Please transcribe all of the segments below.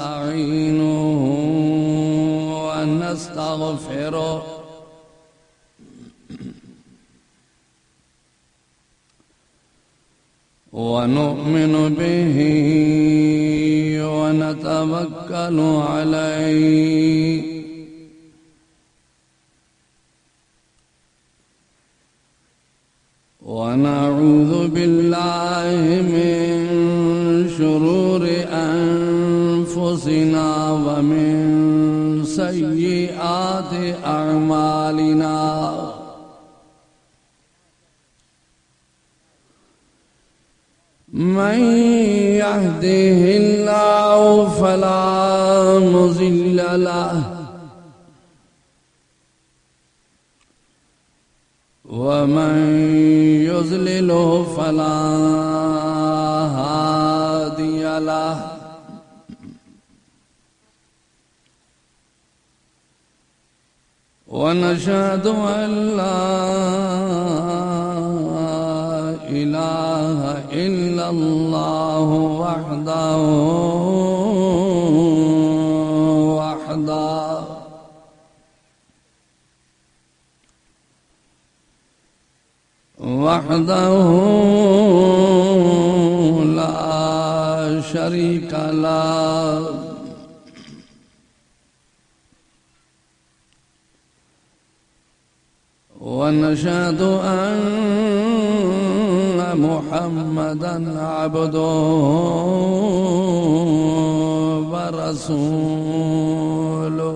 ونستعينه ونستغفره ونؤمن به ونتوكل عليه ونعوذ بالله من شرور أنفسنا ومن سيئات أعمالنا من يهده الله فلا مضل له ومن يضلله فلا هادي له ونشهد أن لا إله إلا الله وحده لا شريك له ونشهد أن محمدًا عبده ورسوله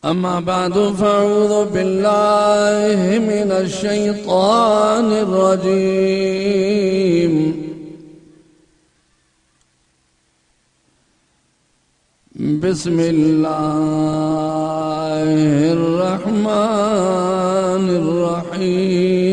أما بعد فأعوذ بالله من الشيطان الرجيم بسم الله الرحمن الرحيم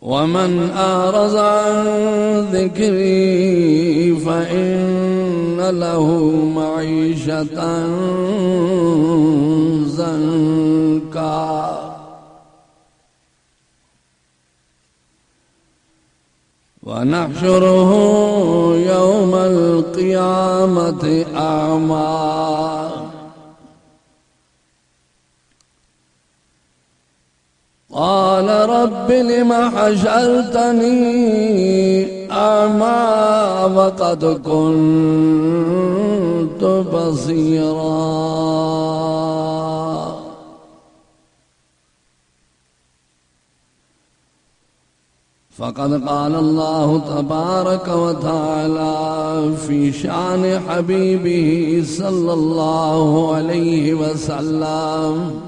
ومن أعرض عن ذكري فإن له معيشة ضنكا ونحشره يوم القيامة أعمى قال رب لم حشرتني أعمى وقد كنت بصيرا فقد قال الله تبارك وتعالى في شأن حبيبه صلى الله عليه وسلم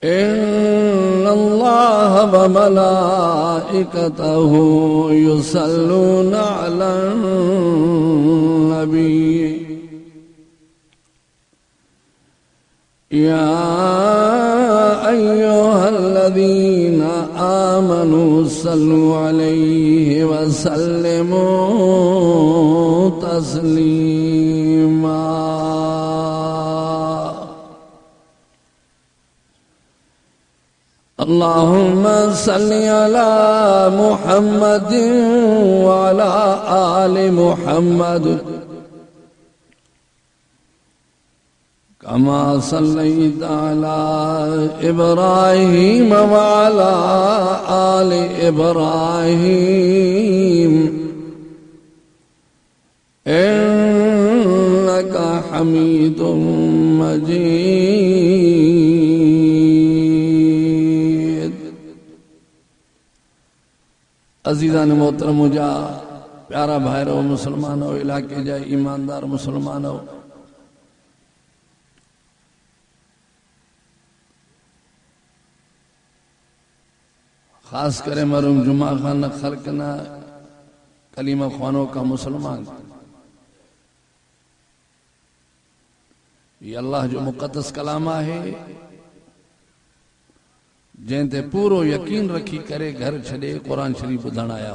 إن الله وملائكته يصلون على النبي يا أيها الذين آمنوا صلوا عليه وسلموا تسليما اللهم صل على محمد وعلى آل محمد كما صليت على إبراهيم وعلى آل إبراهيم إنك حميد مجيد अजीज़ान मोहतरम मुझा प्यारा भाईरो मुसलमानो इलाके जा ईमानदार मुसलमानो खास करे मरूम जुमा खान खलकना कलीमा खानों का मुसलमान ये अल्लाह जो मुक़द्दस कलामा है जैसे पूरो यकीन रखी करे घर छड़े कुरान शरीफ ॿुधण आया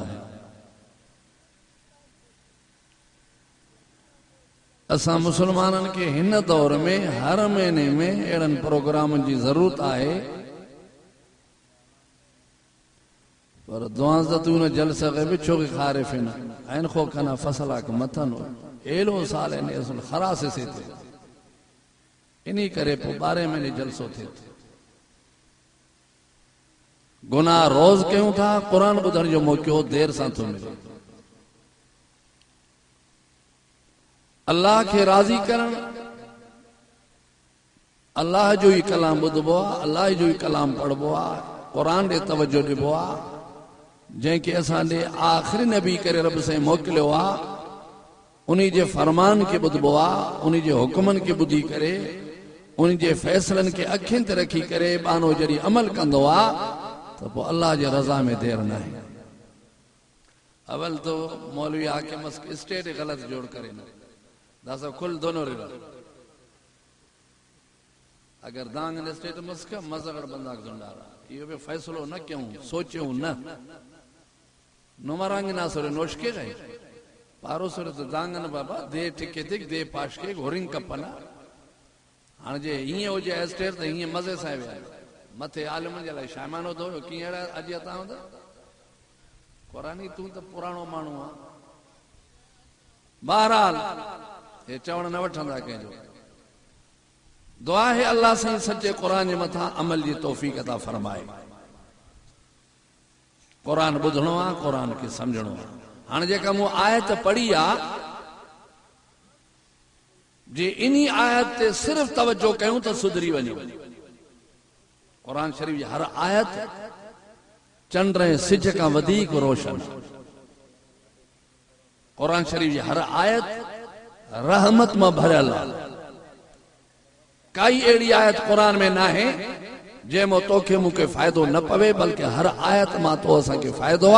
असा मुसलमानन के हिन दौर में हर महीने में एड़न प्रोग्राम की जरूरत है पर दुआज़तून जलसा के बिछो के खारिफिन ऐन खो कना फसला के मतन एलो साल ने असल खरास से थे इन्हीं करे पो 12 महीने जलसो थे गुनाह रोज क्यों था कुरान बुधण जो मौको देर सां थो मिले अल्लाह के राजी करण अल्लाह जो ही कलाम बुधबो आ अल्लाह जो ही कलाम पढ़बो आ कुरान दे तवज्जो दिबो आ जैके असां दे आखिरी नबी करे रब से मोकलियो आ उन्हीं जे फरमान के बुधबो आ उन्हीं जे हुक्मन के बुधी करे उन्हीं जे फैसलन के अखिन ते रखी करे बानो जरी अमल कंदो आ तो वो अल्लाह जे रजा में देर न है। अवल तो मौलवी आके मस्क स्टेट गलत जोड़ करे न दासा खुल दोनों रिवा अगर दांग ने स्टेट मस्क मजगर बंदा जुंडारा ये भी फैसलो न क्यों सोचो न नुमरांग ना सोरे नोशके गए पारो सोरे तो दांग न बाबा दे टिके दिक दे पाश के घोरिंग कपना हां जे ये हो जे स्टेट तो ये मजे से मथे आलम जे लाइ शामानो दो की एड़ा अज अता होंदा कुरानी तू तो पुरानो मानू आ बहरहाल ये चवण न वठंदा के जो दुआ है अल्लाह से सच्चे कुरान जे मथा अमल जी तौफीक अता फरमाए कुरान बुधणो आ कुरान के समझणो आ हां जेका मु आयत पढ़ी आ जे इनी आयत ते सिर्फ तवज्जो कयूं तो सुधरी वनी कुरान शरीफ जी हर आयत चंड ऐं सिज का वधीक रोशन कुरान शरीफ जी हर आयत रहमत में भरियल काई एड़ी आयत कुरान में ना है जैमो तोखे मुके फायदो न पवे बल्कि हर आयत मां तो असा के फायदो आ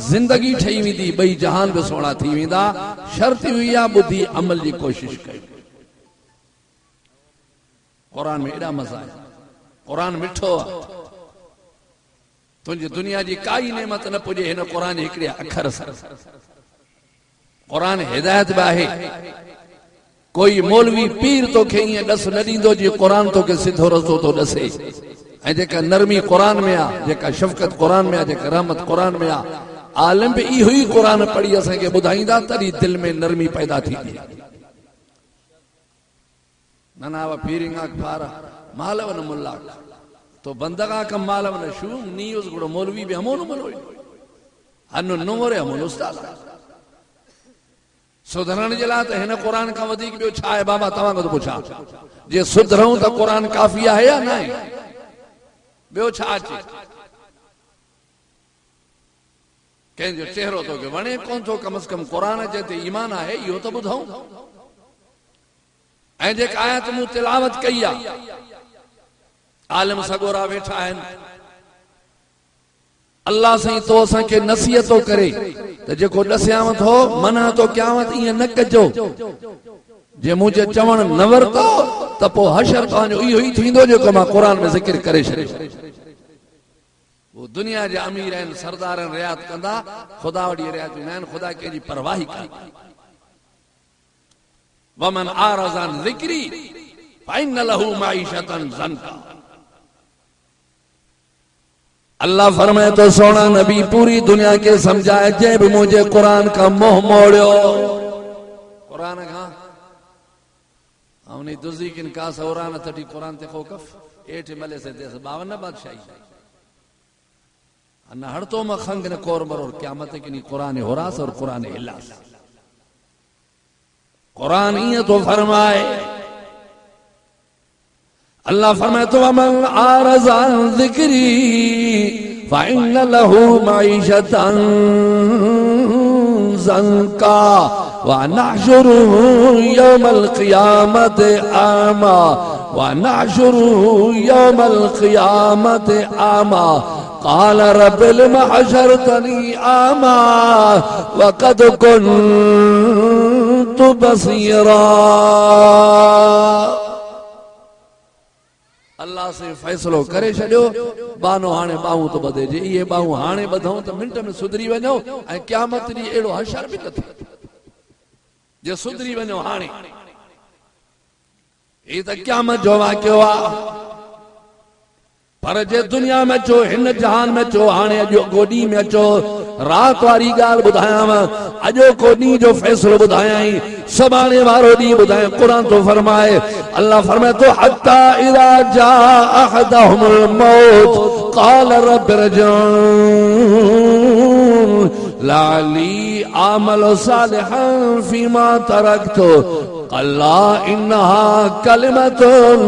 जिंदगी ठई विदी बई जहान भी सोना थी विदा शर्त हुई आ बुद्धि अमल की कोशिश कई कुरान में एड़ा मजा है कुरान मिठो आ तुझे दुनिया जी काई नेमत न पुजे हिन कुरान हिकड़े अखर से कुरान हिदायत बा है कोई मौलवी पीर तो के ये दस न दींदो जी कुरान तो के सिधो रस्तो तो दसे ऐ जेका नरमी कुरान में आ जेका शफकत कुरान में आ जेका रहमत कुरान में आ आलम भी ई हुई कुरान पढ़ी असा के बुधाईंदा तरी दिल में नरमी पैदा थी नना वा पीरिंगा फारा मालवन मुल्ला तो बंदगा कम मालवन शूम नीउस गुड़ मौलवी भी हमोन मलोई अनु नोरे हमोन उस्ताद सुधरण जे ला त हिन कुरान का वधीक बियो छा है बाबा तवा को पूछा जे सुधरऊं त कुरान काफिया है या नहीं बियो छा अचे कें जो चेहरो तो के वणे कोन तो कम से कम कुरान जे ते ईमान है यो तो बुधाऊं ऐ जे आयत मु तिलावत कई आ आलम सगोरा वेठा आहिनि अल्लाह सही तो असा के नसीहत करे तो जेको दसियाव थो मना तो क्यावत इं न कजो जे मुझे चवण न वरतो त पो हशर तव्हांजो इहो ई थींदो जेको मां कुरान में ज़िक्र करे छॾियो वो दुनिया जे अमीर आहिनि सरदार आहिनि रियात कंदा खुदा वॾी रियात न आहिनि खुदा कंहिंजी परवाही कान्हे वमन आरज़ अन ज़िक्री फ़इन्न लहू मईशतन ज़ंका अल्लाह फरमाए तो सोना नबी पूरी दुनिया के समझाए जे भी मुझे कुरान का मोह मोड़ियो कुरान का हमने दुजी किन का सौरान तटी कुरान ते खोकफ एठ मले से देस 52 बादशाही अन हर तो म खंग ने कोरबर और क़यामत के नी कुरान होरास और कुरान इलास कुरान ये तो फरमाए अल्लाह फरमाए तो मन आरज़ अन ज़िक्री फ़इन्न लहू मईशतन ज़ंका व नहशुरुहु यौमल क़ियामत आमा व नहशुरुहु यौमल क़ियामत आमा क़ाल रब्बि लिमा हशरतनी आमा व क़द कुन्तु बसीरा अल्लाह से फैसलो करे छड़ियो बानो हाने बाहू तो बदे जे ये बाहू हाने बधऊं तो मिनट में सुधरी वनो ए क़यामत दी एड़ो हशर भी न थे जे सुधरी वनो हाने ये तो क़यामत जो वाक़ियो आहे। पर जे दुनिया में चो, हिन जहान में चो, हाणे अॼो को ॾींहुं में अचो, रात वारी ॻाल्हि ॿुधायांव, अॼो को ॾींहुं जो फ़ैसिलो ॿुधायां, सुभाणे वारो ॾींहुं ॿुधायां। क़ुरान तो फरमाए, अल्लाह फरमाए तो हत्ता इज़ा जाअ अहदहुमुल मौत क़ाल रब्बि इरजिऊन लअल्ली आमलु सालिहन फीमा तरक्तु अल्ला इन्नहा कलिमतुन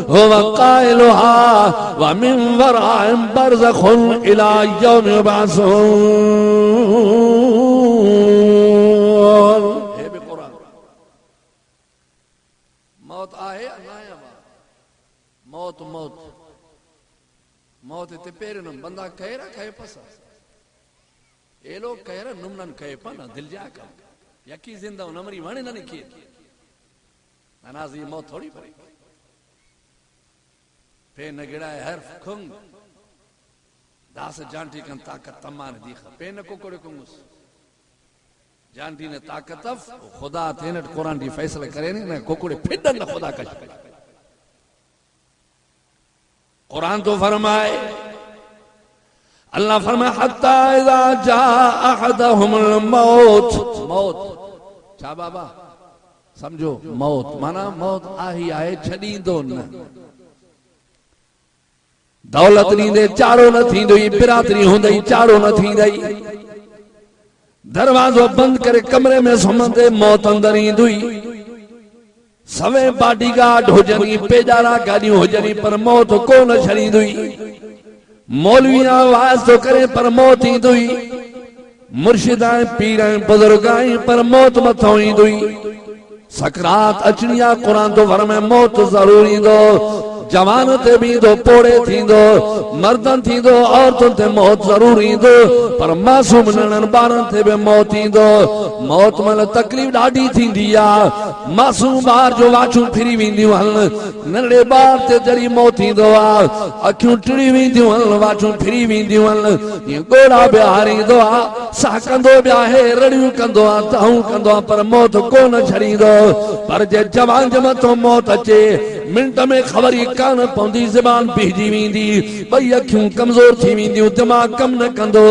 हुवा क़ाइलुहा व मिन वराइहिम बरज़खुन इला यौमि युबअसून। हे बि क़ुरान मौत आहे अनाया मौत मौत मौत ते पेरन बंदा कहरा कहे पसा ए लोग कहरा नुमनन कहे पना दिल जा का यकी जिंदा नमरी वणे न निके अनाज़ी मौत थोड़ी पड़ी पे न गिड़ाए हर्फ खुंग दास जानटी कन ताकत तमान दीखा पे न कुकड़े कुंगुस जानटी ने ताकत अफ खुदा तेन कुरान दी फैसला करे ने कुकड़े फिडन न खुदा कश कुरान तो फरमाए, अल्लाह फरमाए हत्ता इज़ा जाअ अहदहुमुल मौत। मौत छा बाबा समझो, मौत माना मौत आही आहे, छॾींदो न। दौलत ॾींदे चारो न थींदई, बिरादरी हूंदई चारो न थींदई, दरवाज़ो बंद करे कमरे में सुम्हंदे मौत अंदर ईंदुई, सवे बॉडीगार्ड हुजनी, पेजारा गाड़ियूं हुजनी, पर मौत कोन छॾींदुई। मौलवी आवाज़ तो करे पर मौत ईंदुई, मुर्शिद पीर बुजुर्ग पर मौत मथों ईंदुई। सकरात अचणी आहे, क़ुरान तो फरमाए मौत ज़रूर ईंदो, जवान ते भी ईंदो, पोड़े थींदो, मर्दन थींदो, औरतुन ते मौत ज़रूर ईंदो, पर मासूम नंढनि ॿारनि ते भी मौत ईंदो। मौत महिल तकलीफ़ ॾाढी थींदी आहे, मासूम ॿार जो वाचूं फिरी वेंदियूं हलनि, नंढे ॿार ते जॾहिं मौत ईंदो आहे अखियूं टिड़ी वेंदियूं हलनि, वाचूं फिरी वेंदियूं हलनि, ईअं ॻोड़ा बिहार ईंदो आहे, साह कंदो बि आहे, रड़ियूं कंदो आहे, तहूं कंदो आहे, पर मौत कोन छॾींदो। पर जे जवान जे मथां मौत अचे मिंट में ख़बर ई कान पवंदी, ज़बान बिहजी वेंदी, ॿई अखियूं कमज़ोर थी वेंदियूं, दिमाग़ कम न कंदो,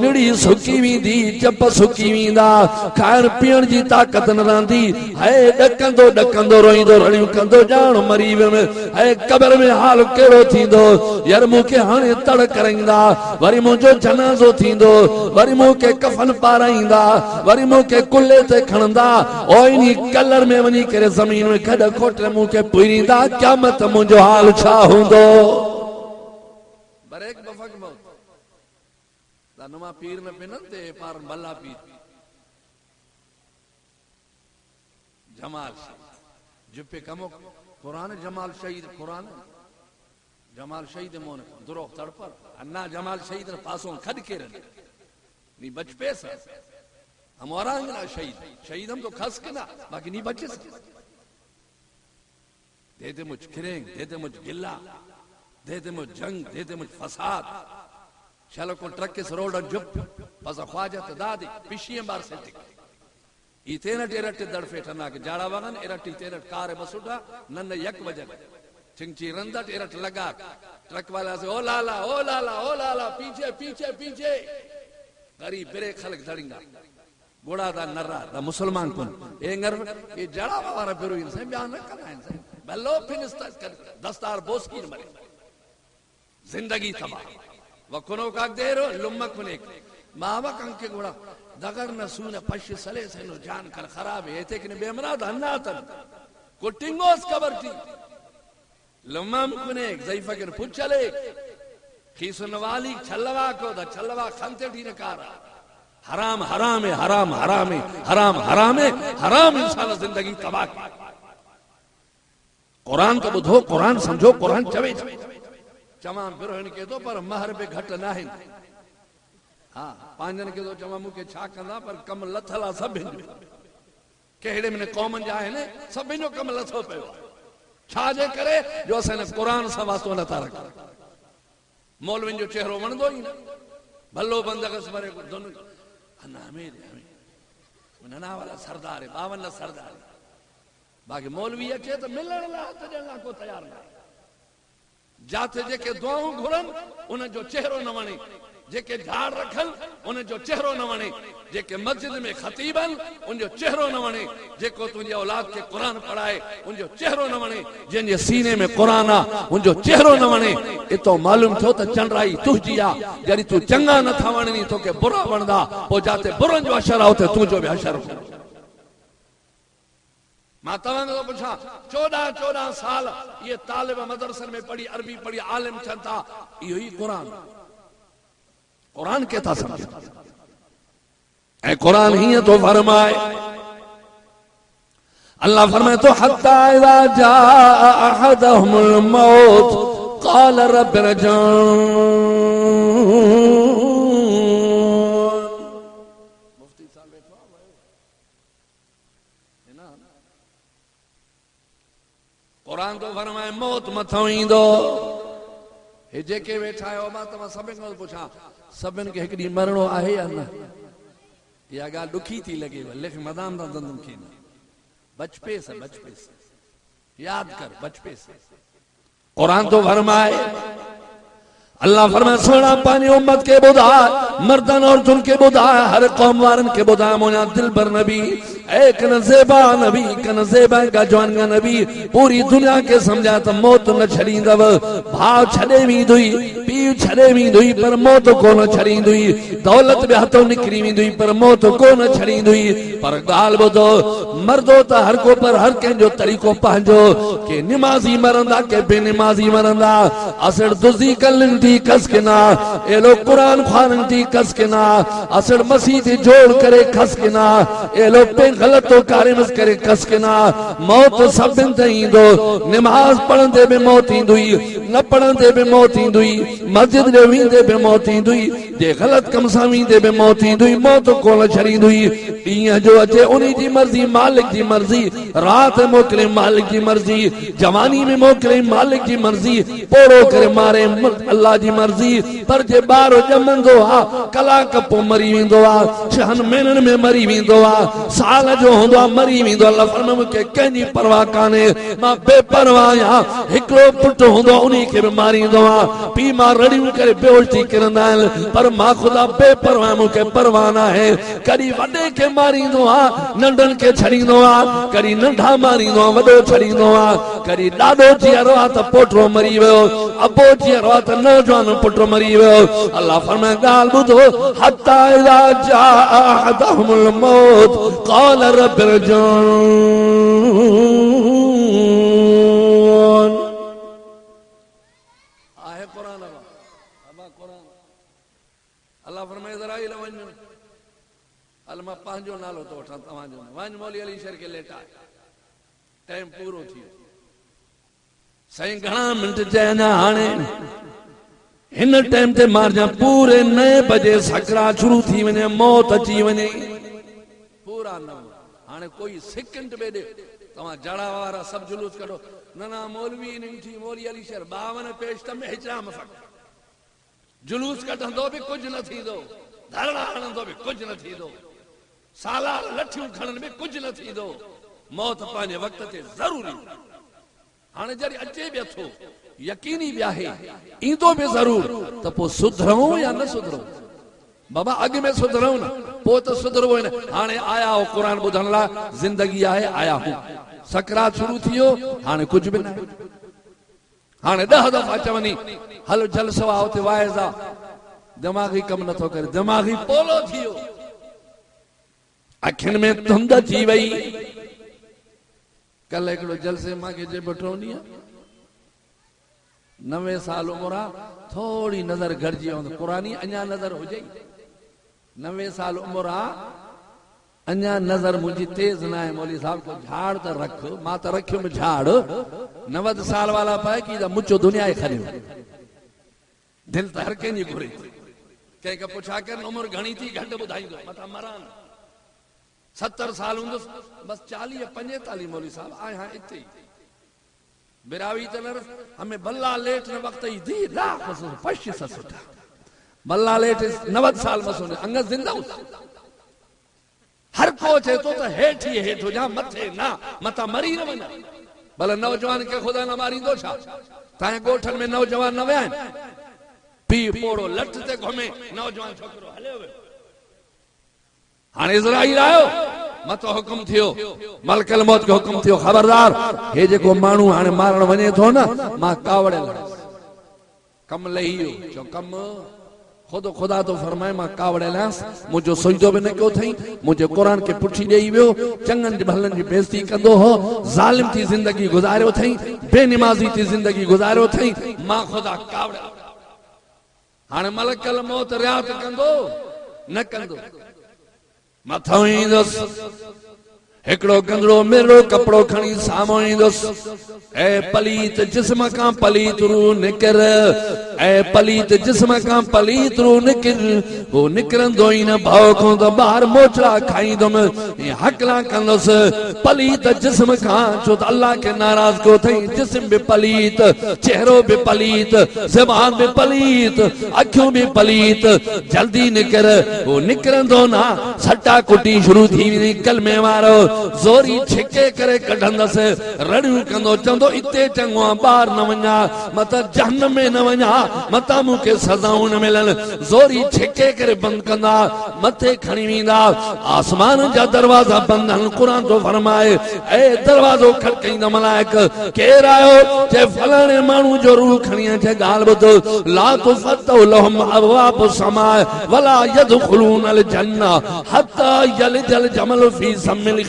निड़ी सुकी वेंदी, चप सुकी वेंदा, खाइण पीअण जी ताक़त न रहंदी, है ॾकंदो ॾकंदो रोईंदो, रड़ियूं कंदो, ॼाण मरी वियुमि, है क़बर में हाल कहिड़ो थींदो, यार मूंखे हाणे तड़ कराईंदा, वरी मुंहिंजो जनाज़ो थींदो, वरी मूंखे कफन पाराईंदा, वरी मूंखे कुल्ले ते खणंदा, ओ इन कलर में वञी करे ज़मीन में खॾ खोट मूंखे पुरींदा, क़यामत मुंहिंजो हाल छा हूंदो। बरेक बफक मौत दानुमा पीर न पिनन ते पार मल्ला पीर जमाल जुपे कमो कुरान जमाल शहीद कुरान जमाल शहीद मोन दुरो तड़पर अन्ना जमाल शहीद पासों खड के नी बच पेस हम औरंगला शहीद शहीद हम तो खस के ना बाकी नहीं बचे दे दे मुझ खिरेंग, दे दे मुझ गिल्ला, दे दे मुझ जंग, दे दे मुझ फसाद, चलो को ट्रक के रोड जुप पसा ख्वाजा तो दादी पिशियं बार से टिक इतेनट एरट दड़फे ठना के जाड़ा वगन एरट इतेनट कार बसुटा नन यक वजन चिंची रंदट एरट लगा ट्रक वाला से ओ लाला ओ लाला ओ लाला पीछे पीछे पीछे गरीब बेरे खलक धड़िंगा गोड़ा दा नर्रा दा मुसलमान कोन एंगर ये जड़ा वाला पेरो इंसान बयान न कराइन बल्लो फिनिस्ता दस्तार बोस की मरे जिंदगी तबाह वकुनो का देरो लुम्मा कुने मावा कंके गोड़ा दगर न सूने पश सले सनो जान कर खराब है ते कि बेमराद अन्नातन कुटिंगोस कबरती लुम्मा कुने ज़ईफा के पुछले खीसन वाली छलवा को दा छलवा खंते ठी न कारा हराम हराम है हराम हराम है हराम हराम है हराम इंसान जिंदगी तबाह कुरान तो बुधो कुरान समझो कुरान चवे चमा बिरहन के तो पर महर पे घट ना है हां पांजन के तो चमा मुके छा कंदा पर कम लथला सब केड़े में कौमन जा है ने सब जो कम लथो पे छा जे करे जो असन कुरान सा वास्तो न तारक मौलवी जो चेहरो वणदो ही न भलो बंदगस मरे को दोन अन्ना में नना वाला सरदार है 52 सरदार बाक़ी मौलवी अचे त मिलण लाइ हथ ॾियण लाइ को तयार न आहे। जाते जेके दुआऊं घुरनि उनजो चेहरो न वणे, जेके झाड़ रखनि उनजो चेहरो न वणे, जेके मस्जिद में ख़तीब आहिनि उनजो चेहरो न वणे, जेको तुंहिंजे औलाद खे क़ुरान पढ़ाए उनजो चेहरो न वणे, जंहिंजे सीने में क़ुरान आहे उनजो चेहरो न वणे। इतो मालूम थियो त चंडराई तुंहिंजी आहे। जॾहिं तूं चङा नथा वणनी तोखे बुरा वणंदा, पोइ जाते बुरनि जो असर आहे उते तुंहिंजो बि असर हो। मां तव्हां खां पुछां 14 साल ये तालिब मदरसन में पढ़ी, अरबी पढ़ी, आलिम थियनि था, इहो ई क़ुरान के था समझ। ऐं क़ुरान हीअं थो फरमाए, अल्लाह फरमाए तो हत्ता इज़ा जाअ अहदहुमुल मौत क़ाल रब्बि इरजिऊन। मुफ्ती साहब बैठो है ना। क़ुरान तो फरमाए मौत मथों ईंदो। हे जेके वेठा आहियो मां तव्हां सभिनि खां पुछां, सभिनि खे हिकु ॾींहुं मरणो आहे या न? इहा ॻाल्हि ॾुखी थी लॻेव, लिख मदाम था दंदुनि खे न। बचपे से याद कर, बचपे से कुरान तो फरमाए, अल्लाह फरमाए सोना पानी उम्मत के बुधाए, मर्दन और तुन के बुधाए, हर कौम वारन के बुधाए मोया दिल भर नबी, एक नज़ेबा नबी कन ज़ेबा का जवान का नबी, पूरी दुनिया के समझा तो मौत न छड़ींदव। भाव छड़े वींदुई, पीउ छड़े वींदुई, पर मौत को न छड़ींदुई। दौलत बि हथों निकिरी वेंदुई, पर मौत को न छड़ींदुई। पर ॻाल्हि ॿुधो, मर्दो त हर को, पर हर कंहिंजो तरीक़ो पंहिंजो। के निमाज़ी मरंदा, के बेनिमाज़ी मरंदा। असर दुज़ी कलन थी कस के ना, एलो कुरान ख़्वारन थी कस के ना, असर मसीह थी जोड़ करे खस के ना, एलो पे गलतो कारमस करे कस के ना। मौत सभिनि ते ईंदो। निमाज़ पढ़ंदे बि मौत ईंदुई, न पढ़ंदे बि मौत ईंदुई, मस्जिद में वेंदे बि मौत ईंदुई, जे ग़लत कम सां वेंदे बि मौत ईंदुई। मौत कोन छड़ींदुई। ॾींहं जो अचे उन्ही जी मर्ज़ी, मालिक जी मर्ज़ी। राति मोकिले मालिक जी मर्ज़ी, जवानी में मोकिले मालिक जी मर्ज़ी, पोड़ो करे मारे अल्लाह जी मर्ज़ी। पर जे ॿार ॼमंदो आहे कलाक पोइ मरी वेंदो आहे, 6 महीननि में मरी वेंदो आहे, साल जो हूंदो आहे मरी वेंदो आहे। अल्लाह फरमाए मूंखे कंहिंजी परवाह कान्हे, मां बेपरवाह आहियां। हिकिड़ो पुटु हूंदो आहे उन्ही खे बि मारींदो आहे, पीउ मां रड़ियूं करे बेहोश थी किरंदा आहिनि, पर मां ख़ुदा बेपरवाह, मूंखे परवाह न आहे। कॾहिं वॾे खे मारींदो आहे, नंढनि खे छड़ींदो आहे, कॾहिं नंढा मारींदो आहे, वॾो छड़ींदो आहे। कॾहिं ॾाॾो जीअरो आहे त पोटो मरी वियो, अबो जीअरो आहे त नौजवान पुटु मरी वियो। अल्लाह फरमाए ॻाल्हि ॿुधो, हत्ता इज़ा जाअ अहदहुमुल मौत क़ाल रब्बि इरजिऊन। आहे कुरान अबा कुरान। अल्लाह फरमाए इज़राइल वञ, हल मां पंहिंजो नालो थो वठां, तव्हांजो वञ मौली अली शर खे लेटाए, टाइम पूरो थी वियो। साईं घणा मिंट चया न हाणे हिन टाइम ते मारजा, पूरे 9 बजे सकरात शुरू थी वञे, मौत अची वञे, पूरा 9। हाणे कोई सेकंड में ॾे तव्हां जड़ा वारा सभु जुलूस कढो, न न मौलवी नहीं थी, मौली अली शर 52 पेश में हिजराम जुलूस कढंदो बि कुझु न थींदो, धरणा हणंदो बि कुझु न थींदो, सालार लठियूं खणनि बि कुझु न थींदो। मौत पंहिंजे वक़्त ते ज़रूरी। हाणे जॾहिं अचे बि थो, यकीनी बि आहे ईंदो बि ज़रूर, त पोइ सुधरूं या न सुधरूं? बाबा अॻु में सुधरूं न, पोइ त सुधरबो ई न। हाणे आया हो क़ुरान ॿुधण लाइ, ज़िंदगी आहे, आया हो, सकरात शुरू थी वियो, हाणे कुझु बि न। हाणे 10 दफ़ा चवनी हल जलसो आहे, उते वाइज़ आहे, दिमाग़ी कमु नथो करे, दिमाग़ी पोलो थी वियो, अखियुनि में धुंध अची वई। कल हिकिड़ो जलसे मांखे जे बठोनी 90 साल उम्र आहे, थोड़ी नज़र घटिजी वई, कुरानी अञा नज़र हुजे। 90 साल उम्र आहे, अञा नज़र मुंहिंजी तेज़ न आहे। मौली साहब को झाड़ त रख, मां त रखियुमि झाड़। 90 साल वाला पाए की मुचो दुनिया ई खरियो, दिलि त हर कंहिंजी घुरे। कंहिंखे पुछा कर उम्र घणी थी, घटि ॿुधाईंदो, मथां मरान। 70 साल हूंदुसि, बस 40-45 मौली साहब आए हाँ इते बिरावी तनर हमें बल्ला लेट न वक्त ही दी लाख पश्य ससुटा बल्ला लेट 90 साल मसुने अंग जिंदा हर को चे तो हेठ ही हेठ हो जा मथे ना मता मरी न वना भले नौजवान के खुदा न मारींदो छा ताए गोठन में नौजवान न वया पी पोड़ो लठ ते घुमे नौजवान छोकरो हले वे हाने इज़राइल आयो मतो हुकुम थियो मलकल मौत के हुकुम थियो खबरदार हे जेको मानू हाने मारण वने थो ना मां कावड़े कम लहियो जो कम खुदा तो फरमाए मां कावड़े लास मुझो सजदो भी न कयो थई मुझे कुरान के पुठी देई वियो चंगन भलन जी बेइज्जती कंदो हो जालिम थी जिंदगी गुजारियो थई बेनमाजी थी जिंदगी गुजारियो थई मां खुदा कावड़े हाने मलकल मौत रियात कंदो न कंदो मथो ईंदुस एकड़ो गंदड़ो मेरो कपड़ो खणी सामो ईंदुस ए पलीत जिस्म का पलीत रू निकर ए पलीत जिस्म का पलीत रू निकर वो निकरंदो ई न भाव को तो बाहर मोचड़ा खाईंदुम ये हकला कंदुस पलीत जिस्म का जो तो अल्लाह के नाराज को थई जिस्म भी पलीत चेहरो भी पलीत ज़बान भी पलीत अखियों भी पलीत जल्दी निकर वो निकरंदो ना सट्टा कुटी शुरू थी वई कलमे वारो जोरी छिके करे कढंदस रड़ियूं कंदो चंदो इते चंगो बाहर न वञा मता जहन्नम में न वञा मता मुके सजाऊं न मिलन जोरी छिके करे बंद कंदा मथे खणी वेंदा आसमान जा दरवाजा बंद हन कुरान तो फरमाए ए दरवाजो खटकईंदा मलाइक केर आयो जे फलाणे मानू जो रूह खणी अचे गाल बुधो ला तुफतहु लहुम अबवाब समा वला यदखुलून अल जन्ना हत्ता यलजल जमल फी सम्मिल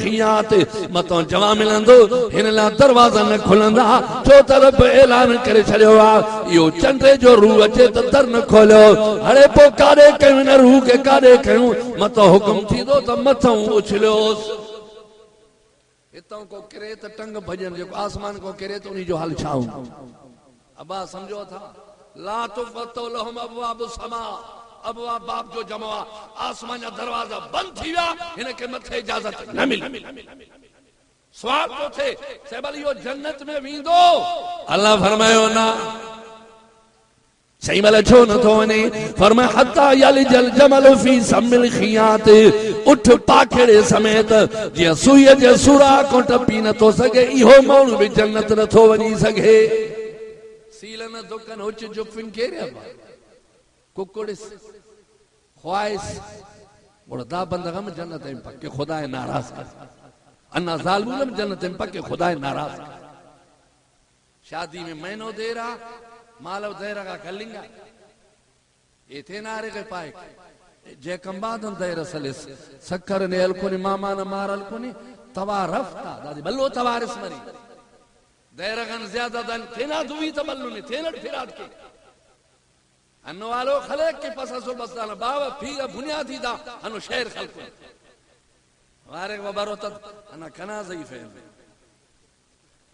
मतो जवाब मिलंदो हिन ला दरवाजा न खुलंदा छो तरफ ऐलान करे छड़ियो आ यो चंडे जो रूह अचे त दर न खोलियो हड़े पो काडे कयूं न रूह के काडे कयूं मतो हुकुम थींदो त मथो उछलियोस हितों को करे त टंग भजन जो आसमान को करे तो उनी जो हाल छाऊं अबा समझो था ला तुफतहु लहुम अबवाब समा अबवा बाप जो जमवा आसमान जा दरवाजा बंद थी विया इनके मथे इजाजत न मिली सवाल तो थे सेबल यो जन्नत में वींदो अल्लाह फरमायो ना सही मल छो न थो वने फरमाया हत्ता यलजल जमल फी सम्मिल खियात उठ पाखेड़े समेत जे सुई जे सुरा को टपी न तो सके इहो माण्हू भी जन्नत न थो वनी सके सीलन दुकन उच जो फिंकेरिया कुकुड़िस ख्वाहिश उड़दा बंदगम जन्नत में पक्के खुदा नाराज कर अन्ना जालिम जन्नत में पक्के खुदा नाराज कर शादी में महीनो दे रहा मालव दे रहा कलिंगा ये थे नारे के पाए जे कंबादन दे रसलिस सक्कर ने अलकोनी मामा ने मार अलकोनी तवा रफ्ता दादी बल्लो तवारिस मरी दे रगन ज्यादा दन थेना दुई तबल्लु ने थेनट फिरात के अन्न वालो खलेक के पास असो बस्ताना बाबा फिर बुनियादी दा अनु शेर खल्क वारे बबारो तद अना कना ज़ईफ है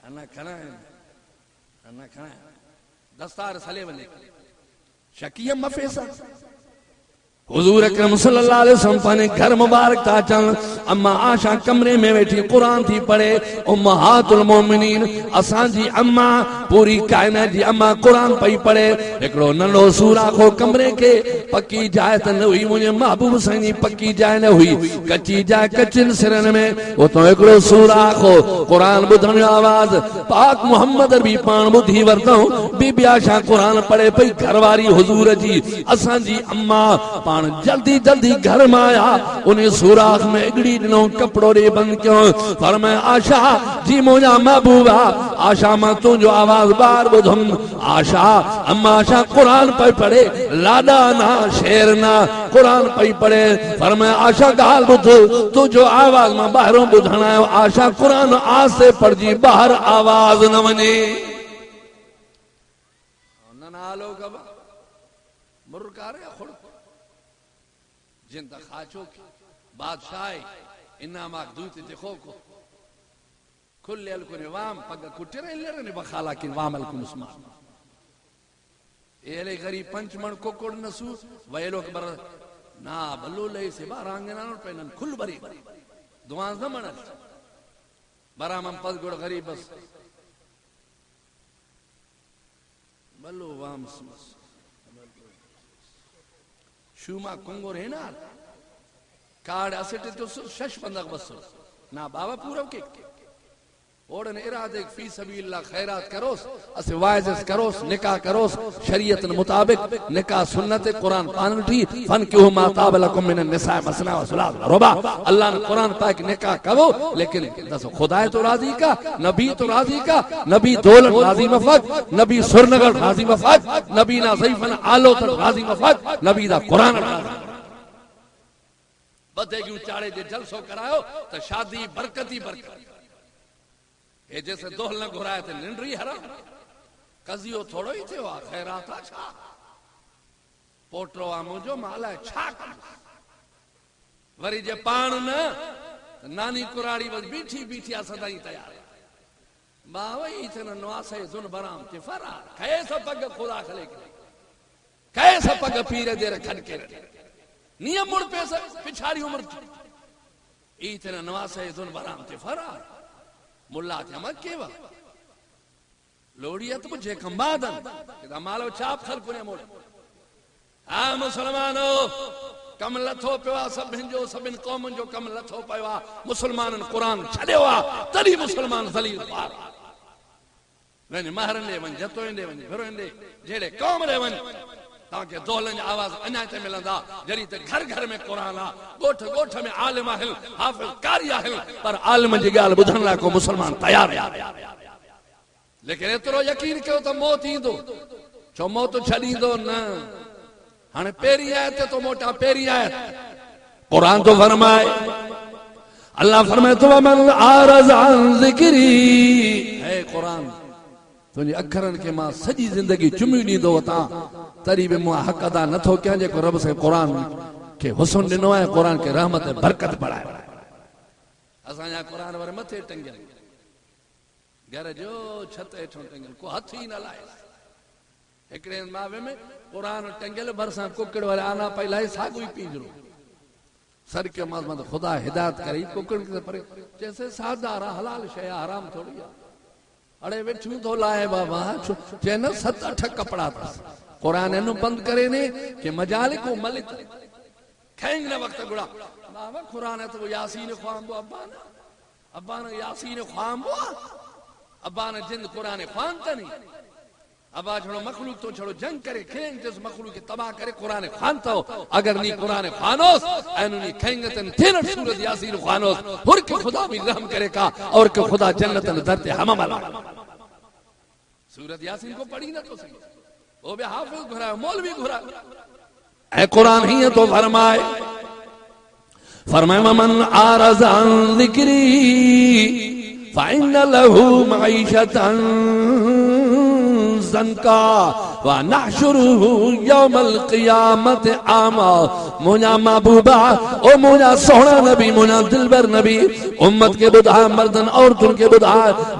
अना कना दस्तार सले वने शकीयम मफेसा हुजूर अकरम सल्लल्लाहु अलैहि वसल्लम पाने घर मुबारक ता चल अम्मा आशा कमरे में बैठी कुरान थी पढ़े उम्महातुल मोमिनीन असां जी अम्मा पूरी कायनात जी अम्मा कुरान पई पढ़े एकड़ो नंढो सूरा को कमरे के पक्की जाए त न हुई मुझे महबूब साईं पक्की जाए न हुई कच्ची जाए कच्चिन सिरन में वो तो एकड़ो सूरा को कुरान बुधण आवाज पाक मोहम्मद भी पान बुधी वरतो बीबी आशा कुरान पढ़े पई घरवारी हुजूर जी असां जी अम्मा जल्दी जल्दी घर में आया उन्हें सुराख में इगड़ी दिनों कपड़ों रे बंद क्यों फरमाया आशा जी मुझा महबूबा आशा मां तुझो आवाज बार बुधम आशा अम्मा आशा कुरान पे पढ़े लाडा ना शेर ना कुरान पे पढ़े फरमाया आशा गाल बुध तुझो आवाज मां बाहरों बुधना आशा कुरान आज से पढ़ जी बाहर आवाज न वने नालो कब मुरकारे खुद जिंदा खाचो की बादशाह इन्ना माकदूत देखो को खुले अल को निवाम पग कुटरे लेरे ने बखाला कि वामल को मुस्मा एले गरीब पंचमण कोकोड़ नसु वयलो बर ना बल्लो ले से बारांगे ना पेनन खुल बरी दुआ जमन बरामम पद गुड़ गरीब बस बल्लो वाम शुमा कुंगोर है ना कार्ड असेट तो शश बंदक बस ना बाबा पूरा के ओड़न इरादे फी सबीलिल्लाह खैरात करोस असे वाइज़ करोस निकाह करोस शरीयत मुताबिक निकाह सुन्नत कुरान पान ठी फन क्यों मा ताबलकुम मिन निसा मसना व सुलास रुबा अल्लाह ने कुरान पाक निकाह करो लेकिन दसो खुदा तो राजी का नबी तो राजी का नबी दौलत राजी मफक नबी सुरनगर राजी मफक नबी ना ज़ईफन आलो तो राजी मफक नबी दा कुरान राजी बदे क्यों चाड़े जे जलसो करायो तो शादी बरकती बरकत ये जैसे दोहल न घुराए थे निंडरी हराम कजियो थोड़ो ही थे वा खैरात छा पोटरो आ मुझो माला छा वरी जे पाण न नानी कुराड़ी बस बीठी बीठी आ सदाई तैयार बावई थे न नवासे जुन बराम ते फरार कैसा पग खुदा खले कैसा पग पीरे दे रखन के नियम मुड़ पे पिछाड़ी उम्र ई थे न नवासे जुन बराम ते फरार मुल्ला थे मत केवा लोड़िया तो मुझे कंबादन कि मालो चाप खल कुने मोड़ आ मुसलमानो कम लथो पिया सभिन जो सभिन कौमन जो कम लथो पिया मुसलमानन कुरान छड़ियो आ तड़ी मुसलमान ज़लील पार वने महरन ले वन जतों दे वन फिरों दे जेड़े कौम रे वन ताके दोलन आवाज अना ते मिलंदा जरी ते घर घर में कुरान आ गोठ गोठ में आलिम हिल हाफिज कारी हिल पर आलिम जी गाल बुधन ला को मुसलमान तैयार है लेकिन एतरो यकीन कयो तो मौत इंदो छो मौत छडींदो न हाने पेरी आयत तो मोटा पेरी आयत कुरान तो फरमाए अल्लाह फरमाए तो मन आरज अन जिक्री है कुरान तुझे अखरन के मां सजी जिंदगी चुमी दीदो ता तरी भी मुआ हक अदा न थो क्या जे को रब से कुरान के हुस्न दिनो है कुरान के रहमत बरकत बढ़ाए असा या कुरान वर मथे टंगल घर जो छत हेठो टंगल को हथ ही न लाए एकड़े मावे में कुरान टंगल भरसा कुकड़ वाले आना पहला सागु ही पीजरो सर के मां खुदा हिदायत करे कुकड़ के पर जैसे सादा हलाल शय हराम थोड़ी है अरे वे छू तो लाए बाबा चैन 7-8 कपड़ा था कुरान नु बंद करे ने कि मजालिक को मलिक खेंग न वक्त गुड़ा बाबा कुरान है तो यासीन ख्वाम बो अब्बा ने यासीन ख्वाम बो अब्बा ने जिंद कुरान ख्वाम तनी अब्बा छोड़ो मखलूक तो छोड़ो जंग करे खेंग जिस मखलूक के तबाह करे कुरान ख्वान तो अगर नी कुरान ख्वानोस एनु नी खेंगतन तेन सूरत यासीन ख्वानोस हुर के खुदा भी रहम करे का और के खुदा जन्नतन धरते हममला सूरत यासीन को पढ़ी ना तो सही वो भी हाफिज घुरा मौलवी घुरा ऐ कुरान ही है तो फरमाए मन आरज़ अन ज़िक्री फ़इन्न लहू मईशतन ज़ंका व नहशुरुहु यौमल क़ियामत आमा मुझा महबूबा ओ मुझा सोहना नबी मुझा दिलबर नबी उम्मत के बुधा मर्दन औरतन के बुधा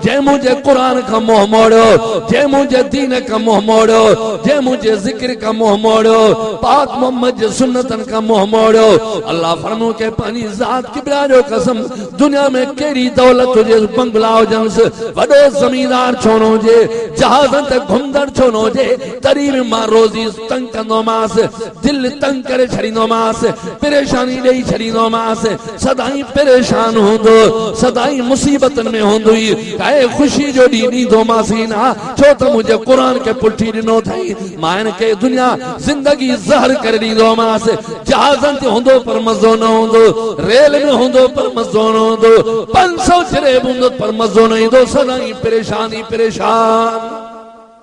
जे मुझे कुरान का मुंह मोड़ो जे मुझे दीन का मुंह मोड़ो जे मुझे जिक्र का मुंह मोड़ो पाक मोहम्मद जे सुन्नतन का मुंह मोड़ो अल्लाह फरमो के पानी जात किबरा जो कसम दुनिया में केरी दौलत तुझे बंगला जंस वडो जमींदार छोनो जे जहाजन ते घुमदड़ छोनो जे तरीब मां रोजी तंग कंदो मास दिल तंग करे छड़ींदो मास परेशानी देई छड़ींदो मास सदाई परेशान होंदो सदाई मुसीबतन में होंदुई काए खुशी जो दी दो मासीना छो तो मुझे कुरान के पुठी दिनो थई मान के दुनिया जिंदगी जहर कर दी दो मास जहाजन ते होंदो पर मजो न होंदो रेल में होंदो पर मजो न होंदो 500 चरे बुंदो पर मजो नहीं दो सदाई परेशानी परेशान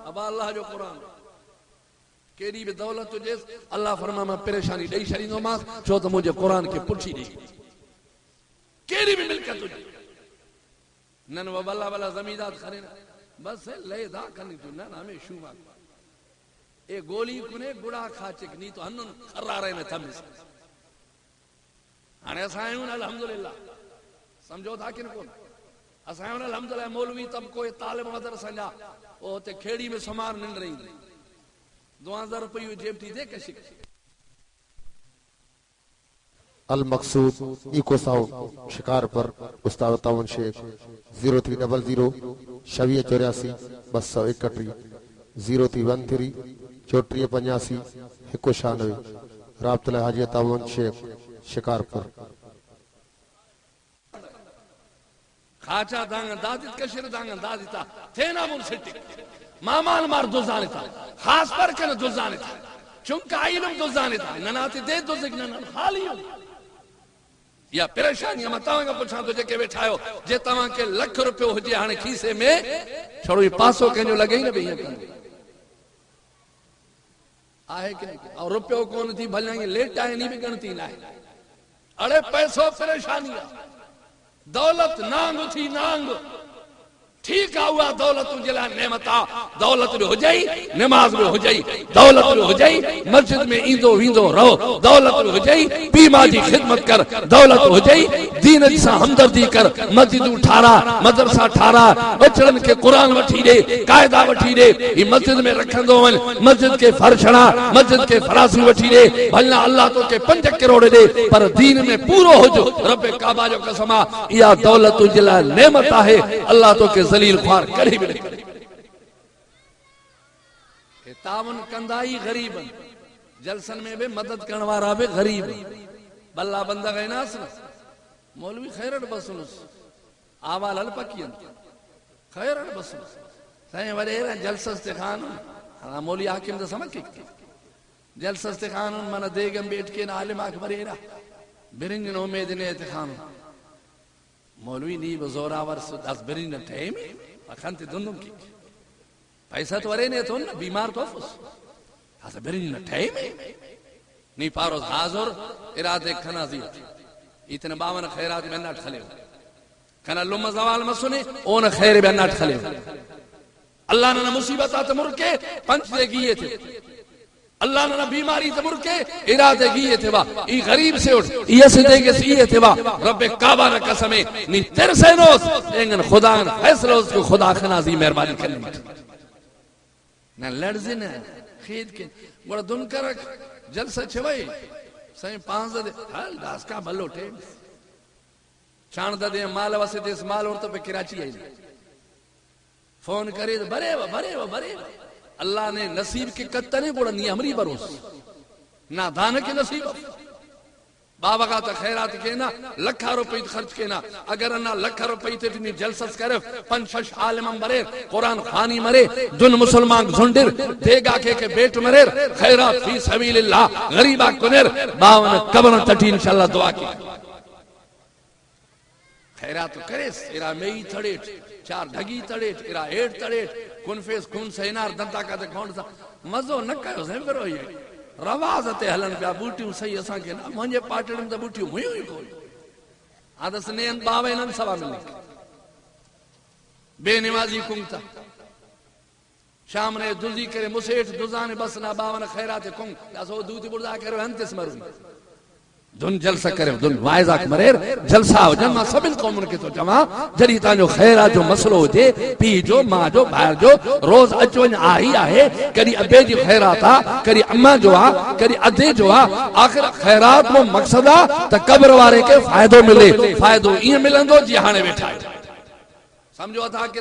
अब अल्लाह जो कुरान केरी भी दौलत तुझे अल्लाह फरमा मैं परेशानी दई छड़ींदो मास छो तो मुझे कुरान के पुठी दी केरी भी मिलकत तुझे नन व बल्ला बल्ला जमींदार खरे बस ले दा कनी तू ना हमें शुमा ए गोली कुने गुड़ा खाचक नी तो हन्न खरारे में थमिस हाने असायूं अल्हम्दुलिल्लाह समझो था किन को असायूं अल्हम्दुलिल्लाह मौलवी तब कोई तालिब मदरसा जा ओ ते खेड़ी में समार निंड रही 2000 रुपये जेबटी दे के शिक अल मकसूद इको साउंड शिकार पर उस्ताद तावन शेख 0300 2684 231 0313 3485 196 राब्ता हाजी तावन शेख शिकारपुर। खाचा दांगन दादित कशिर दांगन दादिता थेना मुन सिटी मामान मार दुजानिता खास पर कन दुजानिता चुंका इल्म दुजानिता ननाती दे दुजिक नन खाली या परेशानी मतांगा पुछा तो जेके बैठायो जे तवा के लाख रुपयो हुजे हाने खीसे में छोड़ो ये पासो केजो लगे न भई आहे के और रुपयो कोन थी भले लेट आए नी भी गणती ना अरे पैसो परेशानी दौलत नांग थी नांग ठीक है हुआ दौलत जिला नेमता दौलत भी हो जाई नमाज भी हो जाई दौलत भी हो जाई मस्जिद में ईंदो वींदो रहो दौलत भी हो जाई बीमा जी खिदमत कर दौलत हो जाई दीन सा हमदर्दी कर मस्जिद ठारा मदरसा ठारा बचड़न के कुरान वठी दे कायदा वठी दे ई मस्जिद में रखंदो वन मस्जिद के फर्शना मस्जिद के फरासी वठी दे भला अल्लाह तो के 5 करोड़ दे पर दीन में पूरो हो जो रब काबा जो कसमा या दौलत जिला नेमत है अल्लाह तो के जलील ख्वार करी भी नहीं तावन कंदाई गरीब जलसन में भी मदद करने वाला भी गरीब बल्ला बंदा गए ना मौलवी खैरट बसुलस आवाल अल पकियन खैरट बसुलस सही वरेरा जलसस्ते खान हां मौली हाकिम तो समझ के जलसस्ते खान मन देगम बैठ के ना आलिम अकबरेरा बिरिंजन उम्मीद ने ते खान मौलवी नी बजोरावर से 10 बिरिंजन टाइम अखंत दुनुम की पैसा तो वरे ने तो ना बीमार तो फुस ऐसा बिरिंजन टाइम नी पारो हाजुर इरादे खनाजी इतने 52 खैरात में नाट खले कना लुम जवाल मसुने ओन खैर में नाट खले अल्लाह ने मुसीबत आते मुरके पंच दे गिए थे अल्लाह ने बीमारी ते मुरके इरादे गिए थे वा ई गरीब से उठ ये से देगे से थे वा रब काबा ने कसमे नी तेरे से नोस लेकिन खुदा ने फैसला उसको खुदा खनाजी मेहरबानी करने न लड़जे न खीद के बड़ा दुन कर जलसा छवई सही 5 दे हाल दास का भलो टे चाण दे माल वसे देस माल और तो पे कराची आई फोन करे तो बरे बरे अल्लाह ने नसीब के कत्तने गोड़ा नी हमरी भरोस ना दान के नसीब बाबा का तो खैरात के ना लखा रुपए खर्च के ना अगर ना लखा रुपए ते नी जलसस करे 5-6 आलिम मरे कुरान खानी मरे दुन मुसलमान झुंडिर देगा के बेट मरे खैरात फी सबीलिल्लाह गरीबा कुनर 52 कब्र तटी इंशाल्लाह दुआ की खैरात करे इरा मेई थड़े 4 ढगी तड़े इरा 8 तड़े कुनफेस कुन सैनार दंता का ते कौन सा मजो न कयो से करो ये रवाज ते हलन पिया बूटियूं सही असा के ना मुझे पाटड़ में बूटियूं हुई कोई आदस ने 52 सवा मिले बेनमाजी कुंता शाम ने दुजी करे मुसेठ दुजाने बस ना 52 खैरात कुं असो दूती बुरदा करे अंतिस मरू दुन जलसा करे दुन वाइजा मरेर जलसा हो जमा सबिल कौमन के तो जमा जरी ता जो खैरा जो मसलो होते पी जो मां जो बाहर जो रोज अचवन आई आहे करी अबे जी खैरात आ करी अम्मा जो आ करी अदे जो आ आखिर खैरात वो मकसदा त कब्र वाले के फायदो मिले फायदो ई मिलंदो जी हाने बैठा समझो था कि